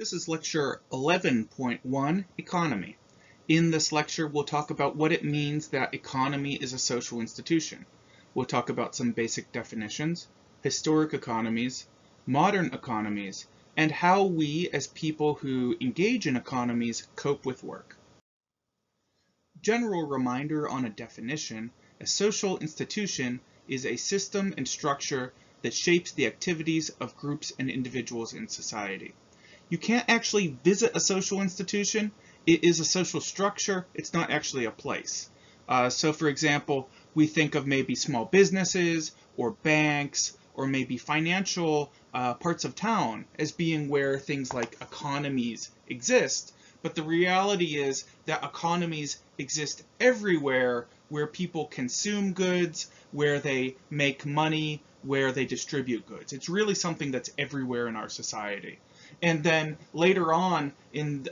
This is lecture 11.1, Economy. In this lecture, we'll talk about what it means that economy is a social institution. We'll talk about some basic definitions, historic economies, modern economies, and how we, as people who engage in economies, cope with work. General reminder on a definition: a social institution is a system and structure that shapes the activities of groups and individuals in society. You can't actually visit a social institution. It is a social structure. It's not actually a place. So for example, we think of maybe small businesses or banks or maybe financial parts of town as being where things like economies exist. But the reality is that economies exist everywhere where people consume goods, where they make money, where they distribute goods. It's really something that's everywhere in our society. And then later on in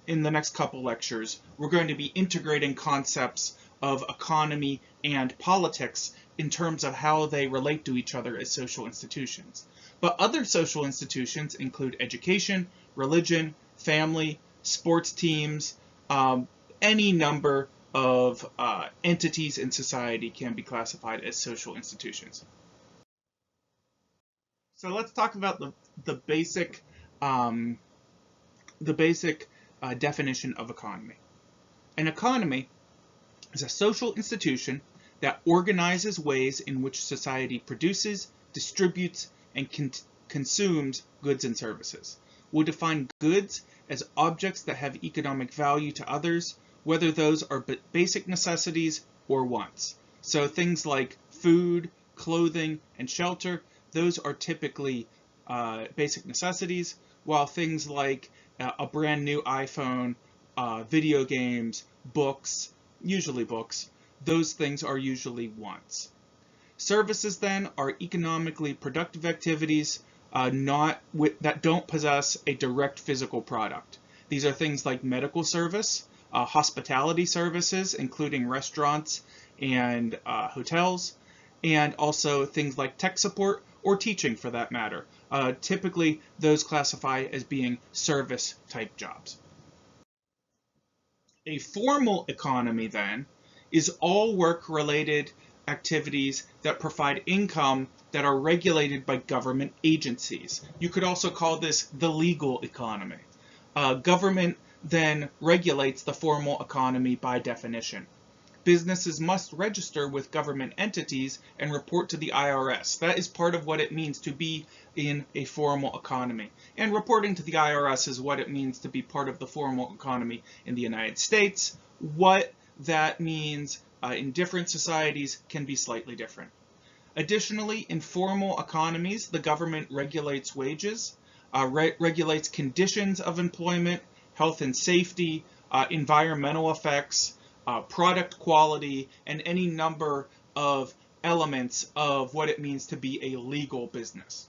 in the next couple lectures, we're going to be integrating concepts of economy and politics in terms of how they relate to each other as social institutions. But other social institutions include education, religion, family, sports teams, any number of entities in society can be classified as social institutions. So let's talk about the basic definition of economy. An economy is a social institution that organizes ways in which society produces, distributes, and consumes goods and services. We'll define goods as objects that have economic value to others, whether those are basic necessities or wants. So things like food, clothing, and shelter, those are typically basic necessities, while things like a brand new iPhone, video games, books, usually books, those things are usually wants. Services then are economically productive activities that don't possess a direct physical product. These are things like medical service, hospitality services, including restaurants and hotels, and also things like tech support or teaching for that matter. Typically, those classify as being service-type jobs. A formal economy, then, is all work-related activities that provide income that are regulated by government agencies. You could also call this the legal economy. Government then regulates the formal economy by definition. Businesses must register with government entities and report to the IRS. That is part of what it means to be in a formal economy. And reporting to the IRS is what it means to be part of the formal economy in the United States. What that means in different societies can be slightly different. Additionally, in formal economies, the government regulates wages, regulates conditions of employment, health and safety, environmental effects, product quality, and any number of elements of what it means to be a legal business.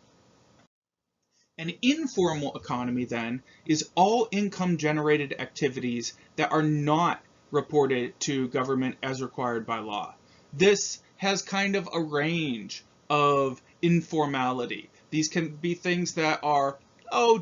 An informal economy, then, is all income-generated activities that are not reported to government as required by law. This has kind of a range of informality. These can be things that are,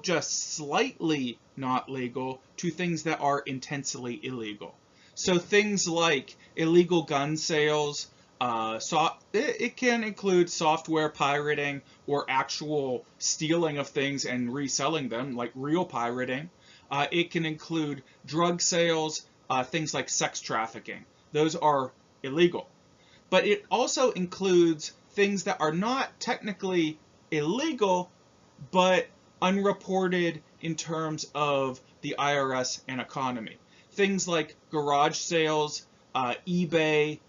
just slightly not legal, to things that are intensely illegal. So things like illegal gun sales, it can include software pirating or actual stealing of things and reselling them, like real pirating. It can include drug sales, things like sex trafficking. Those are illegal. But it also includes things that are not technically illegal, but unreported in terms of the IRS and economy. Things like garage sales, eBay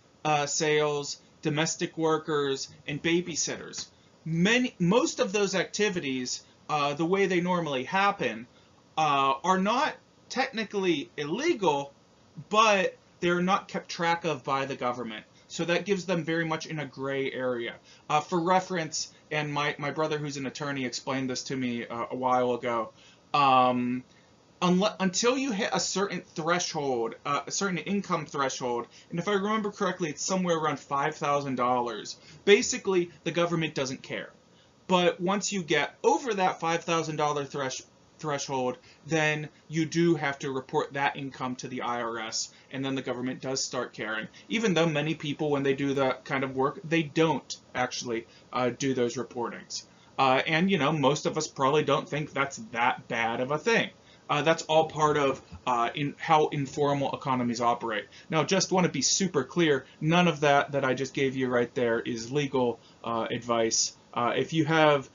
sales, domestic workers, and babysitters. Most of those activities, the way they normally happen, are not technically illegal, but they're not kept track of by the government. So that gives them very much in a gray area. For reference, and my brother who's an attorney explained this to me a while ago, until you hit a certain threshold, a certain income threshold, and if I remember correctly, it's somewhere around $5,000, basically the government doesn't care. But once you get over that $5,000 threshold, then you do have to report that income to the IRS, and then the government does start caring. Even though many people, when they do that kind of work, they don't actually do those reportings. And, you know, most of us probably don't think that's that bad of a thing. That's all part of how informal economies operate. Now, just want to be super clear, none of that I just gave you right there is legal advice. If you have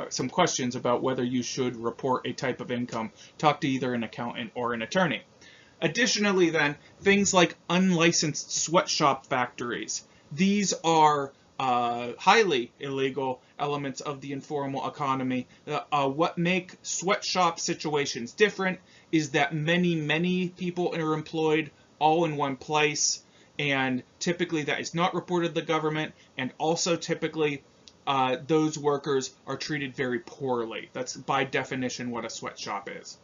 some questions about whether you should report a type of income, talk to either an accountant or an attorney. Additionally, then, things like unlicensed sweatshop factories. These are highly illegal elements of the informal economy. What make sweatshop situations different is that many people are employed all in one place, and typically that is not reported to the government, and also typically those workers are treated very poorly. That's by definition what a sweatshop is.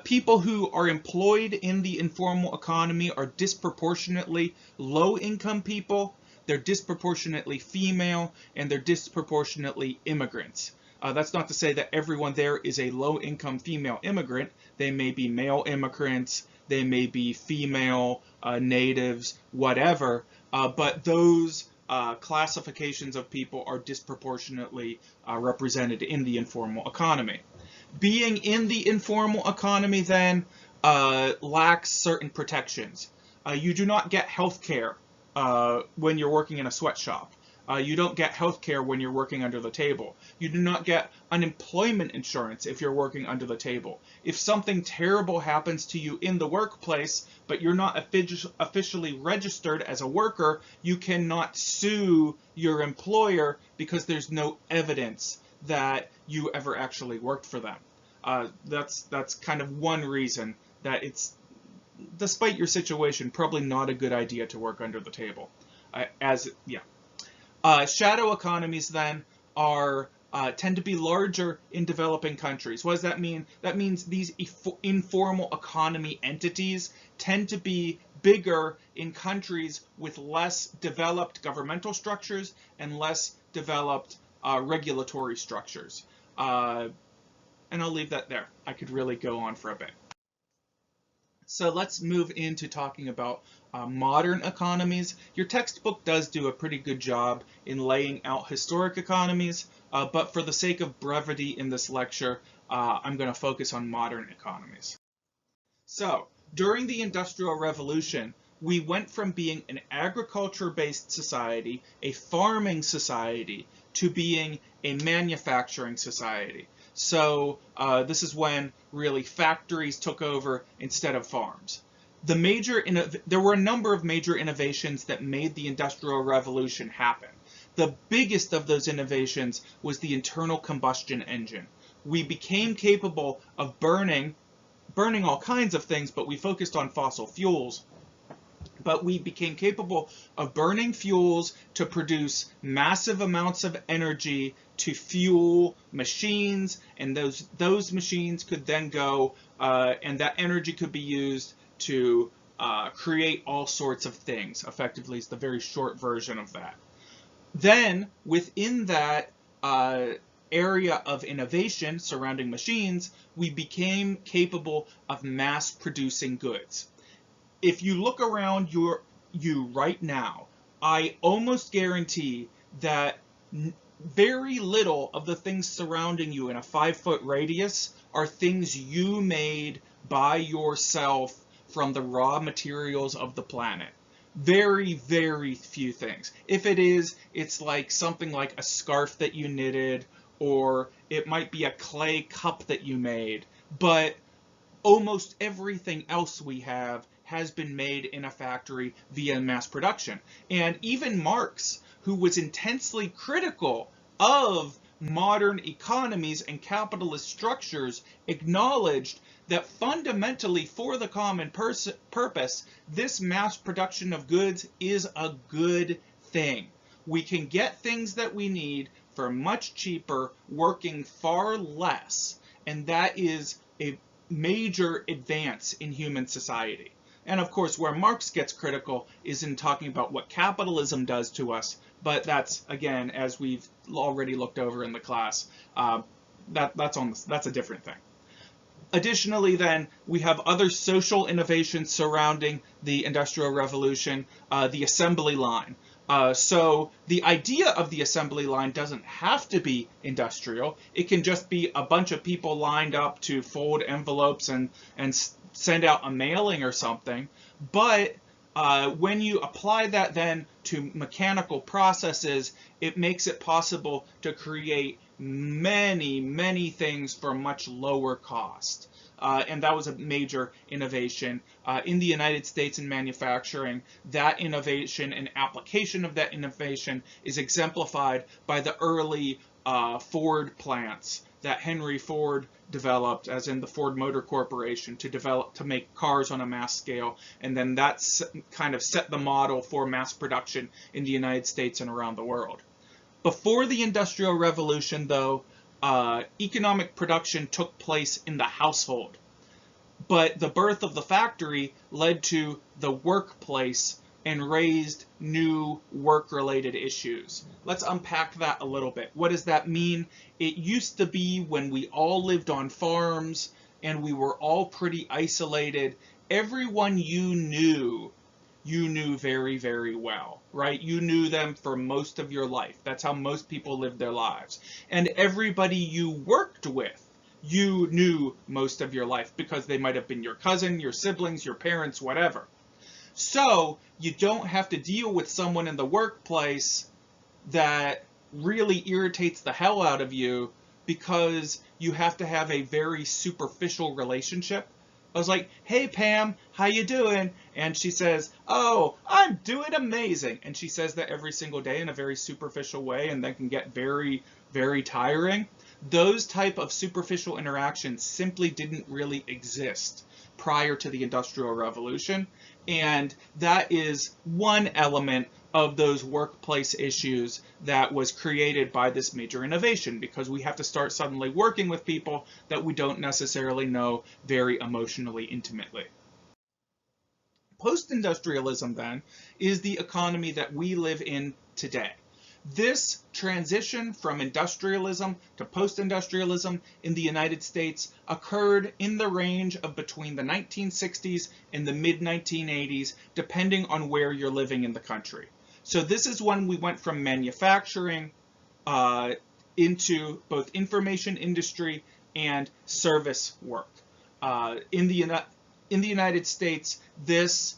People who are employed in the informal economy are disproportionately low-income people, they're disproportionately female, and they're disproportionately immigrants. That's not to say that everyone there is a low-income female immigrant. They may be male immigrants, they may be female, natives, whatever, but those classifications of people are disproportionately represented in the informal economy. Being in the informal economy then lacks certain protections. You do not get health care when you're working in a sweatshop. You don't get health care when you're working under the table. You do not get unemployment insurance if you're working under the table. If something terrible happens to you in the workplace, but you're not officially registered as a worker, you cannot sue your employer because there's no evidence that you ever actually worked for them. That's kind of one reason that it's, despite your situation, probably not a good idea to work under the table. Shadow economies then are tend to be larger in developing countries. What does that mean? That means these informal economy entities tend to be bigger in countries with less developed governmental structures and less developed regulatory structures. And I'll leave that there. I could really go on for a bit. So let's move into talking about modern economies. Your textbook does do a pretty good job in laying out historic economies, but for the sake of brevity in this lecture, I'm going to focus on modern economies. So, during the Industrial Revolution, we went from being an agriculture-based society, a farming society, to being a manufacturing society. So this is when really factories took over instead of farms. There were a number of major innovations that made the Industrial Revolution happen. The biggest of those innovations was the internal combustion engine. We became capable of burning all kinds of things, but we focused on fossil fuels. But we became capable of burning fuels to produce massive amounts of energy to fuel machines, and those machines could then go, and that energy could be used to create all sorts of things. Effectively, it's the very short version of that. Then, within that area of innovation surrounding machines, we became capable of mass producing goods. If you look around you right now, I almost guarantee that very little of the things surrounding you in a 5-foot radius are things you made by yourself from the raw materials of the planet. Very, very few things. If it is, it's like something like a scarf that you knitted, or it might be a clay cup that you made. But almost everything else we have has been made in a factory via mass production. And even Marx, who was intensely critical of modern economies and capitalist structures, acknowledged that fundamentally for the common purpose, this mass production of goods is a good thing. We can get things that we need for much cheaper, working far less, and that is a major advance in human society. And of course, where Marx gets critical is in talking about what capitalism does to us But that's, again, as we've already looked over in the class, that's a different thing. Additionally, then, we have other social innovations surrounding the Industrial Revolution, the assembly line. So the idea of the assembly line doesn't have to be industrial. It can just be a bunch of people lined up to fold envelopes and send out a mailing or something. But when you apply that then to mechanical processes, it makes it possible to create many, many things for much lower cost. And that was a major innovation in the United States in manufacturing. That innovation and application of that innovation is exemplified by the early Ford plants that Henry Ford developed, as in the Ford Motor Corporation, to make cars on a mass scale, and then that's kind of set the model for mass production in the United States and around the world. Before the Industrial Revolution, though, economic production took place in the household, but the birth of the factory led to the workplace and raised new work-related issues. Let's unpack that a little bit. What does that mean? It used to be when we all lived on farms and we were all pretty isolated, everyone you knew very, very well, right? You knew them for most of your life. That's how most people lived their lives. And everybody you worked with, you knew most of your life because they might have been your cousin, your siblings, your parents, whatever. So you don't have to deal with someone in the workplace that really irritates the hell out of you because you have to have a very superficial relationship. I was like, hey, Pam, how you doing? And she says, oh, I'm doing amazing. And she says that every single day in a very superficial way, and that can get very, very tiring. Those type of superficial interactions simply didn't really exist prior to the Industrial Revolution. And that is one element of those workplace issues that was created by this major innovation, because we have to start suddenly working with people that we don't necessarily know very emotionally intimately. Post-industrialism, then, is the economy that we live in today. This transition from industrialism to post-industrialism in the United States occurred in the range of between the 1960s and the mid-1980s, depending on where you're living in the country. So this is when we went from manufacturing into both information industry and service work. In the United States, this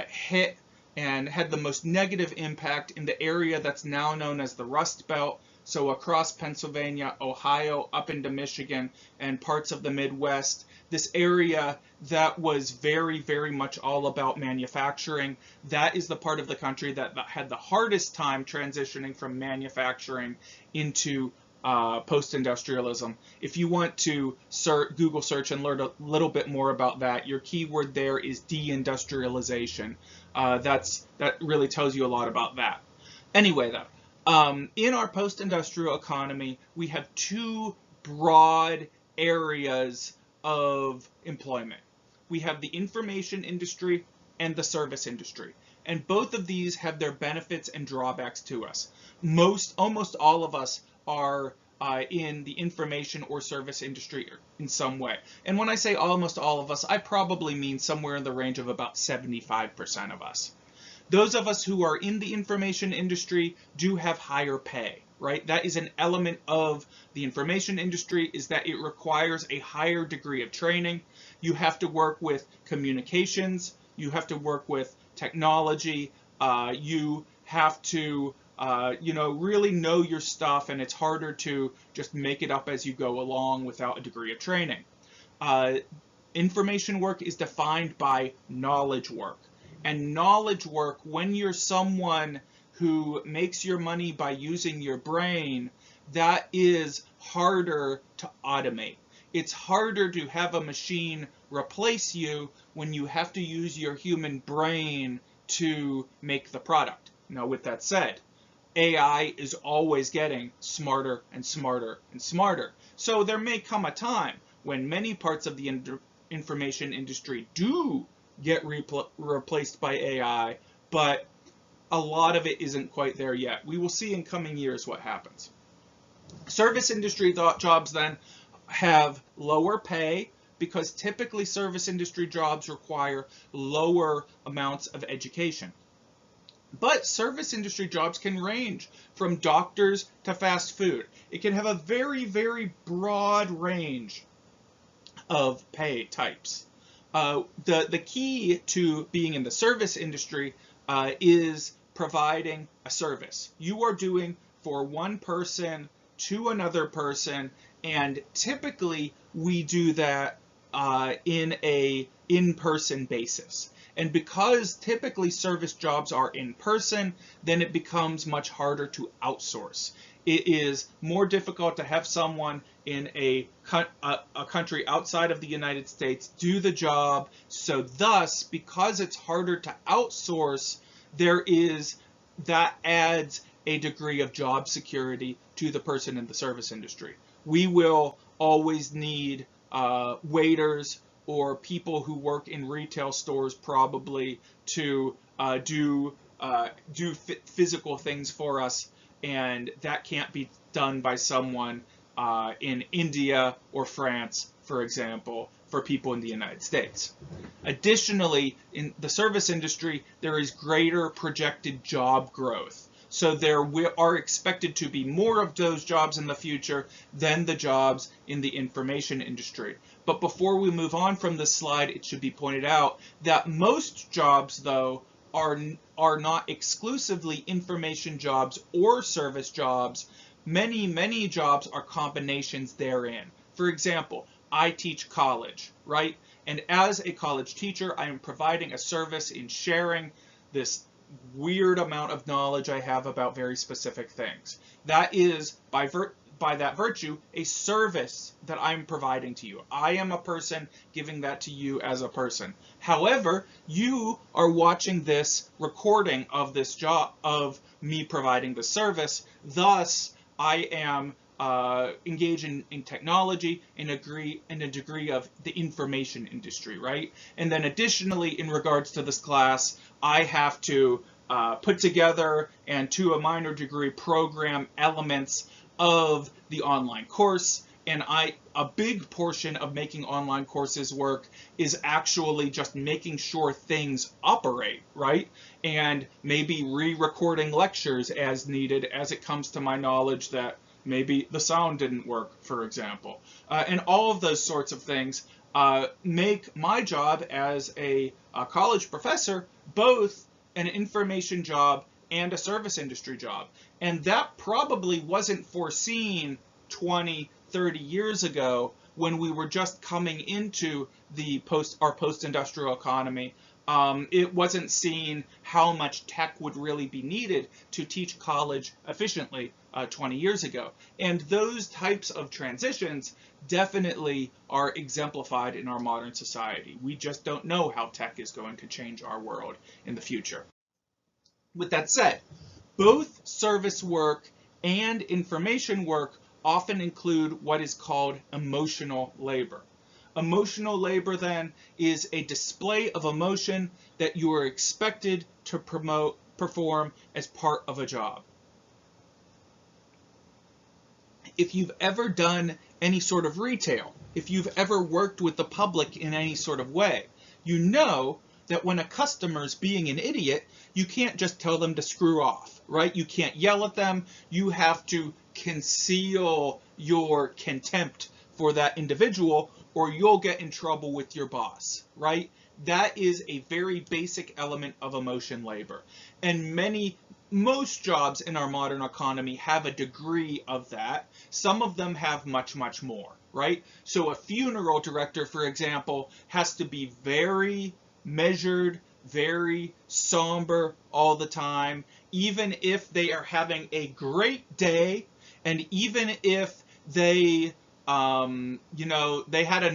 hit and had the most negative impact in the area that's now known as the Rust Belt, so across Pennsylvania, Ohio, up into Michigan, and parts of the Midwest. This area that was very, very much all about manufacturing, that is the part of the country that had the hardest time transitioning from manufacturing into post-industrialism. If you want to Google search and learn a little bit more about that, your keyword there is deindustrialization. That really tells you a lot about that. Anyway, though, in our post-industrial economy, we have two broad areas of employment. We have the information industry and the service industry. And both of these have their benefits and drawbacks to us. Almost all of us are in the information or service industry in some way. And when I say almost all of us, I probably mean somewhere in the range of about 75% of us. Those of us who are in the information industry do have higher pay, right? That is an element of the information industry, is that it requires a higher degree of training. You have to work with communications, you have to work with technology, you have to really know your stuff, and it's harder to just make it up as you go along without a degree of training. Information work is defined by knowledge work. And knowledge work, when you're someone who makes your money by using your brain, that is harder to automate. It's harder to have a machine replace you when you have to use your human brain to make the product. Now, with that said, AI is always getting smarter and smarter and smarter. So there may come a time when many parts of the information industry do get replaced by AI, but a lot of it isn't quite there yet. We will see in coming years what happens. Service industry jobs then have lower pay because typically service industry jobs require lower amounts of education. But service industry jobs can range from doctors to fast food. It can have a very, very broad range of pay types. The key to being in the service industry is providing a service. You are doing for one person to another person, and typically we do that in a in-person basis. And because typically service jobs are in person, then it becomes much harder to outsource. It is more difficult to have someone in a country outside of the United States do the job. So thus, because it's harder to outsource, that adds a degree of job security to the person in the service industry. We will always need waiters or people who work in retail stores probably to do physical things for us, and that can't be done by someone in India or France, for example, for people in the United States. Additionally, in the service industry, there is greater projected job growth. So there are expected to be more of those jobs in the future than the jobs in the information industry. But before we move on from this slide, it should be pointed out that most jobs, though, are not exclusively information jobs or service jobs. Many, many jobs are combinations therein. For example, I teach college, right? And as a college teacher, I am providing a service in sharing this weird amount of knowledge I have about very specific things. That is, by that virtue, a service that I'm providing to you. I am a person giving that to you as a person. However, you are watching this recording of this job, of me providing the service. Thus, I am engaged in technology in a degree of the information industry, right? And then additionally, in regards to this class, I have to put together and to a minor degree program elements of the online course. And a big portion of making online courses work is actually just making sure things operate, right? And maybe re-recording lectures as needed as it comes to my knowledge that maybe the sound didn't work, for example. And all of those sorts of things make my job as a college professor both an information job and a service industry job. And that probably wasn't foreseen 20, 30 years ago when we were just coming into our post-industrial economy. It wasn't seen how much tech would really be needed to teach college efficiently 20 years ago. And those types of transitions definitely are exemplified in our modern society. We just don't know how tech is going to change our world in the future. With that said, both service work and information work often include what is called emotional labor. Emotional labor, then, is a display of emotion that you are expected to perform as part of a job. If you've ever done any sort of retail, if you've ever worked with the public in any sort of way, you know that when a customer's being an idiot, you can't just tell them to screw off, right? You can't yell at them. You have to conceal your contempt for that individual, or you'll get in trouble with your boss, right? That is a very basic element of emotion labor. And most jobs in our modern economy have a degree of that. Some of them have much, much more, right? So a funeral director, for example, has to be very measured, very somber all the time, even if they are having a great day, and even if they they had a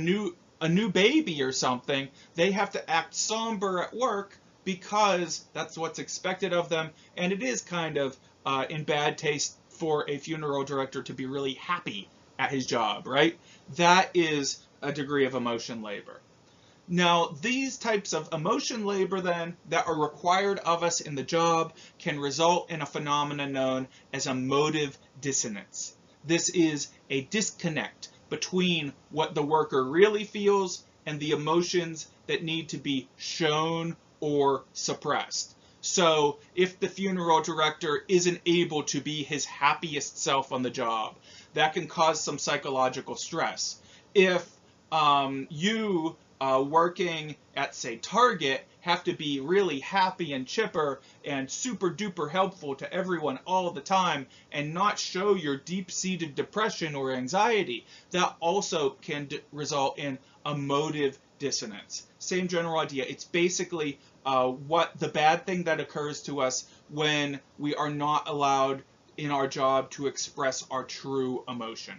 new baby or something, they have to act somber at work because that's what's expected of them. And it is kind of in bad taste for a funeral director to be really happy at his job, right? That is a degree of emotion labor. Now, these types of emotion labor then that are required of us in the job can result in a phenomenon known as a motive dissonance. This is a disconnect between what the worker really feels and the emotions that need to be shown or suppressed. So if the funeral director isn't able to be his happiest self on the job, that can cause some psychological stress. If you working at, say, Target have to be really happy and chipper and super duper helpful to everyone all the time and not show your deep-seated depression or anxiety, that also can result in emotive dissonance. Same general idea. It's basically what the bad thing that occurs to us when we are not allowed in our job to express our true emotion.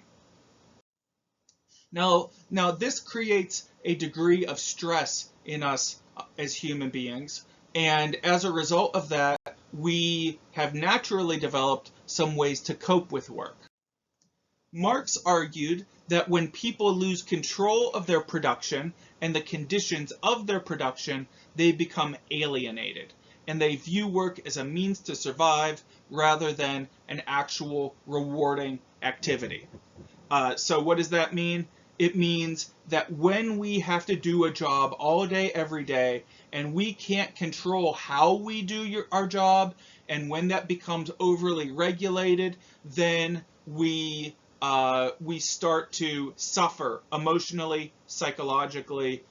Now this creates a degree of stress in us as human beings, and as a result of that, we have naturally developed some ways to cope with work. Marx argued that when people lose control of their production and the conditions of their production, they become alienated, and they view work as a means to survive rather than an actual rewarding activity. So what does that mean? It means that when we have to do a job all day, every day, and we can't control how we do our job, and when that becomes overly regulated, then we start to suffer emotionally, psychologically,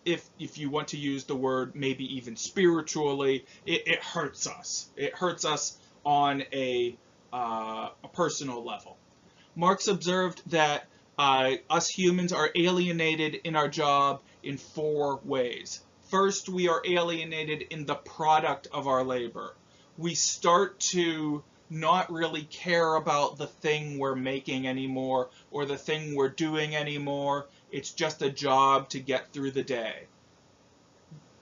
if you want to use the word, maybe even spiritually. It hurts us. It hurts us on a personal level. Marx observed that us humans are alienated in our job in 4 ways. First, we are alienated in the product of our labor. We start to not really care about the thing we're making anymore or the thing we're doing anymore. It's just a job to get through the day.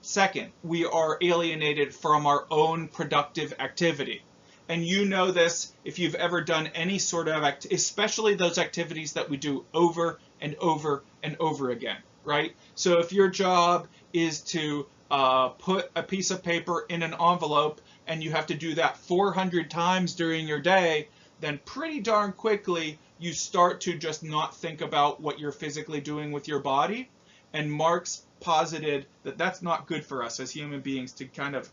Second, we are alienated from our own productive activity. And you know this if you've ever done any sort of especially those activities that we do over and over and over again, right? So if your job is to put a piece of paper in an envelope and you have to do that 400 times during your day, then pretty darn quickly you start to just not think about what you're physically doing with your body. And Marx posited that that's not good for us as human beings to kind of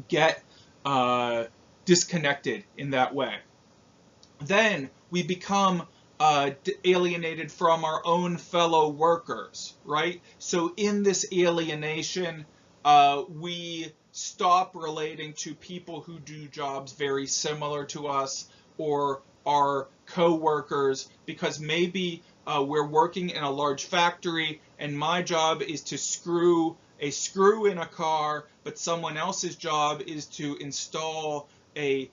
get disconnected in that way. Then we become alienated from our own fellow workers, right? So in this alienation, we stop relating to people who do jobs very similar to us or our co-workers, because maybe we're working in a large factory and my job is to screw a screw in a car, but someone else's job is to install a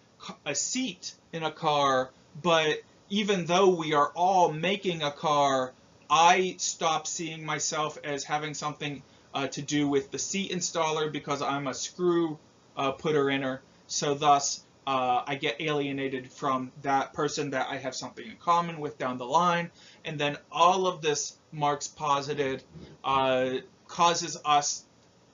seat in a car. But even though we are all making a car, I stop seeing myself as having something to do with the seat installer because I'm a screw putter-inner. So thus, I get alienated from that person that I have something in common with down the line. And then all of this, Marx posited, causes us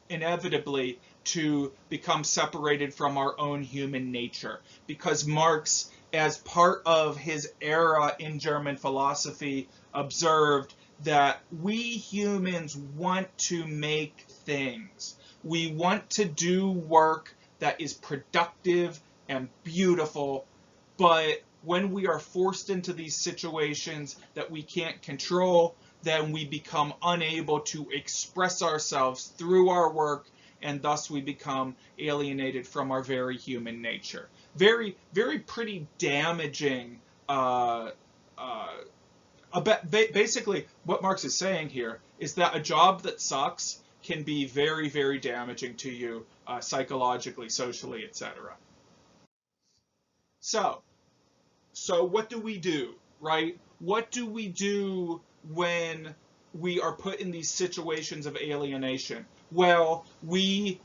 inevitably to become separated from our own human nature. Because Marx, as part of his era in German philosophy, observed that we humans want to make things. We want to do work that is productive and beautiful, but when we are forced into these situations that we can't control, then we become unable to express ourselves through our work, and thus we become alienated from our very human nature. Very, very pretty damaging. Basically, what Marx is saying here is that a job that sucks can be very, very damaging to you psychologically, socially, etc. So what do we do, right? What do we do when we are put in these situations of alienation? Well, we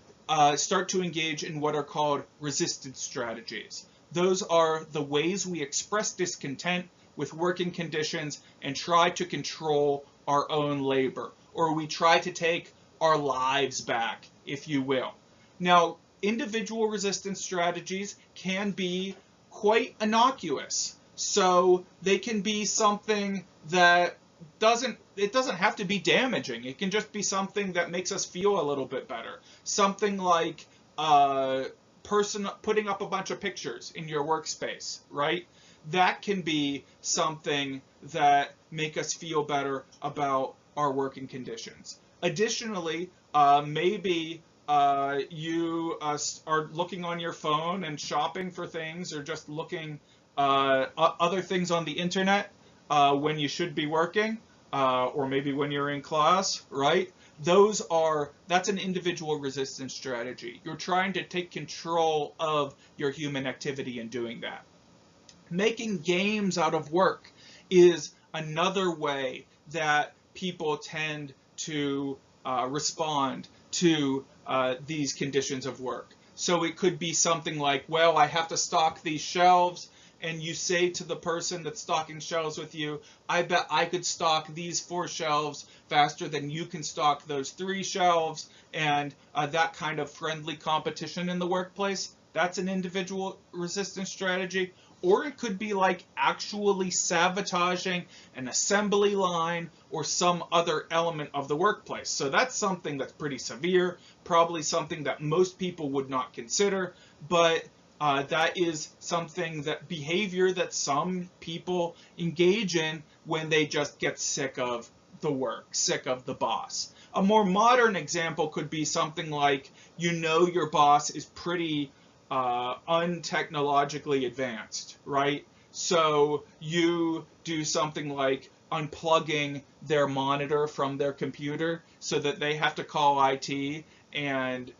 start to engage in what are called resistance strategies. Those are the ways we express discontent with working conditions and try to control our own labor. or we try to take our lives back, if you will. Now, individual resistance strategies can be quite innocuous. So they can be something that it doesn't have to be damaging. It can just be something that makes us feel a little bit better. Something like putting up a bunch of pictures in your workspace, right? That can be something that make us feel better about our working conditions. Additionally, maybe you are looking on your phone and shopping for things, or just looking other things on the internet when you should be working, or maybe when you're in class, right? That's an individual resistance strategy. You're trying to take control of your human activity in doing that. Making games out of work is another way that people tend to respond to these conditions of work. So it could be something like, well, I have to stock these shelves, and you say to the person that's stocking shelves with you, I bet I could stock these 4 shelves faster than you can stock those 3 shelves, and that kind of friendly competition in the workplace, that's an individual resistance strategy. Or it could be like actually sabotaging an assembly line or some other element of the workplace. So that's something that's pretty severe, probably something that most people would not consider, but that is something, that behavior that some people engage in when they just get sick of the work, sick of the boss. A more modern example could be something like, your boss is pretty untechnologically advanced, right? So you do something like unplugging their monitor from their computer so that they have to call IT, and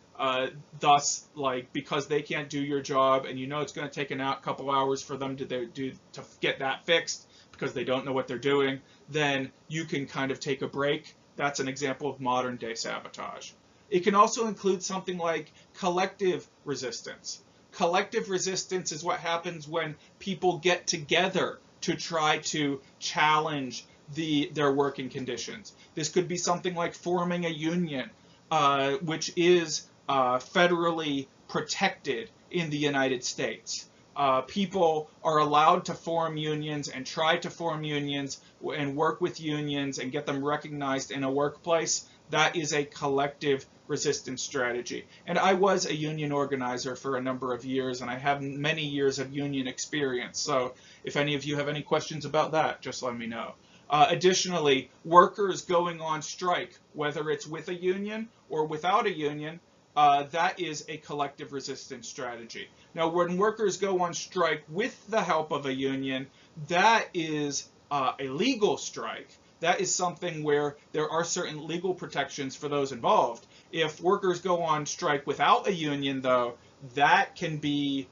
thus, because they can't do your job, and it's going to take a couple hours for them to get that fixed because they don't know what they're doing, then you can kind of take a break. That's an example of modern day sabotage. It can also include something like collective resistance. Collective resistance is what happens when people get together to try to challenge their working conditions. This could be something like forming a union, which is federally protected in the United States. People are allowed to form unions and try to form unions and work with unions and get them recognized in a workplace. That is a collective resistance strategy. And I was a union organizer for a number of years, and I have many years of union experience. So if any of you have any questions about that, just let me know. Additionally, workers going on strike, whether it's with a union or without a union, that is a collective resistance strategy. Now, when workers go on strike with the help of a union, that is a legal strike. That is something where there are certain legal protections for those involved. If workers go on strike without a union, though, that can be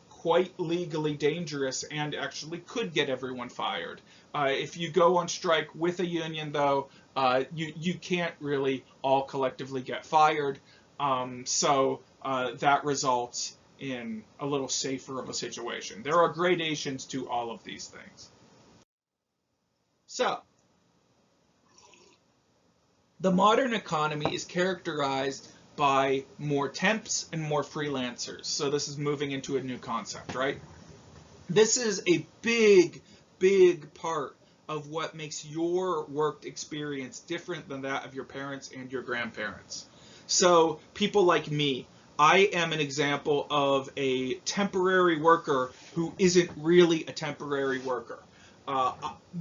quite legally dangerous and actually could get everyone fired. If you go on strike with a union, though, you can't really all collectively get fired. So that results in a little safer of a situation. There are gradations to all of these things. So, the modern economy is characterized by more temps and more freelancers. So this is moving into a new concept, right? This is a big, big part of what makes your work experience different than that of your parents and your grandparents. So people like me, I am an example of a temporary worker who isn't really a temporary worker.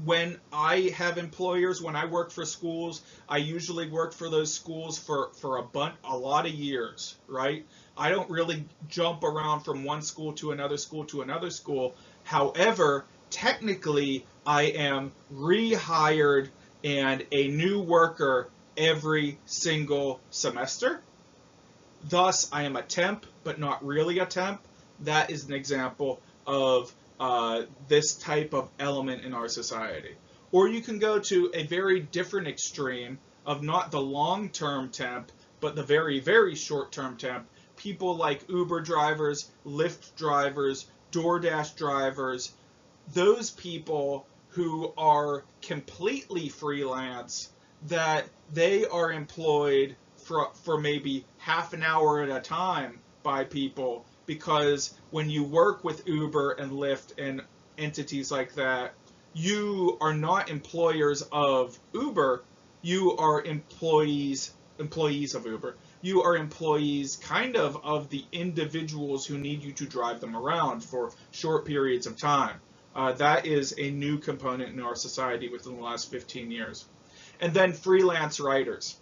When I have employers, when I work for schools, I usually work for those schools for a lot of years, right? I don't really jump around from one school to another school to another school. However, technically, I am rehired and a new worker every single semester. Thus, I am a temp, but not really a temp. That is an example of this type of element in our society. Or you can go to a very different extreme of not the long-term temp, but the very, very short-term temp. People like Uber drivers, Lyft drivers, DoorDash drivers, those people who are completely freelance, that they are employed for maybe half an hour at a time by people, because when you work with Uber and Lyft and entities like that, you are not employers of Uber, you are employees of Uber. You are employees kind of the individuals who need you to drive them around for short periods of time. That is a new component in our society within the last 15 years. And then freelance writers.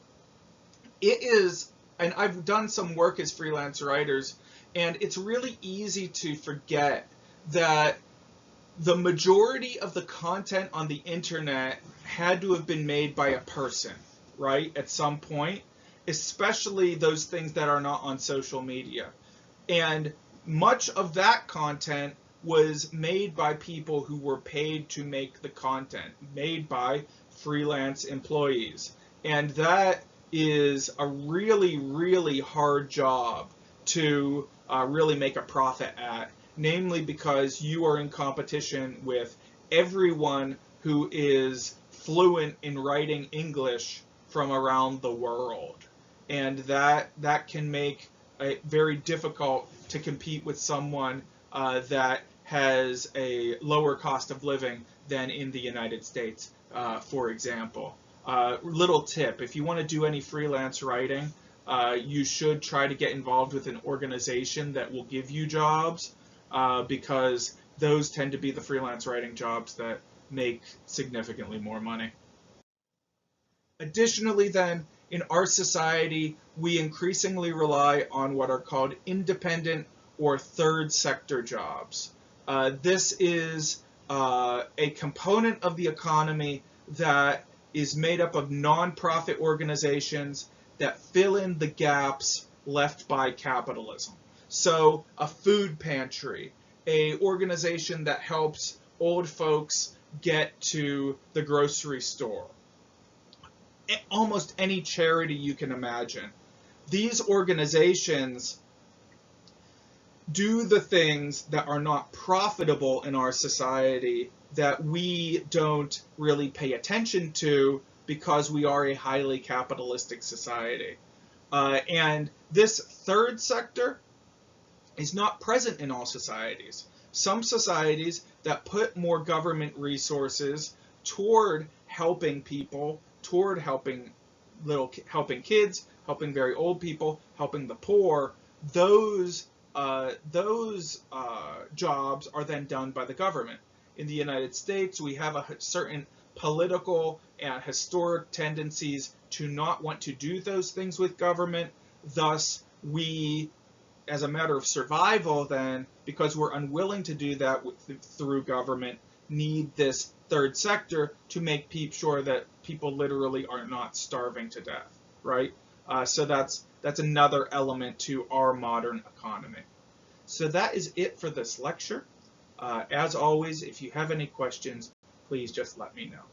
It is, and I've done some work as freelance writers, and it's really easy to forget that the majority of the content on the internet had to have been made by a person, right, at some point, especially those things that are not on social media. And much of that content was made by people who were paid to make the content, made by freelance employees. And that is a really, really hard job to really make a profit at, namely because you are in competition with everyone who is fluent in writing English from around the world. And that can make it very difficult to compete with someone that has a lower cost of living than in the United States, for example. Little tip, if you want to do any freelance writing, you should try to get involved with an organization that will give you jobs, because those tend to be the freelance writing jobs that make significantly more money. Additionally, then, in our society, we increasingly rely on what are called independent or third sector jobs. This is a component of the economy that is made up of nonprofit organizations that fill in the gaps left by capitalism. So a food pantry, a organization that helps old folks get to the grocery store, almost any charity you can imagine. These organizations do the things that are not profitable in our society that we don't really pay attention to because we are a highly capitalistic society. And this third sector is not present in all societies. Some societies that put more government resources toward helping people, toward helping kids, helping very old people, helping the poor, those jobs are then done by the government. In the United States, we have a certain political and historic tendencies to not want to do those things with government. Thus, we, as a matter of survival then, because we're unwilling to do that through government, need this third sector to make sure that people literally are not starving to death, right? So that's another element to our modern economy. So that is it for this lecture. As always, if you have any questions, please just let me know.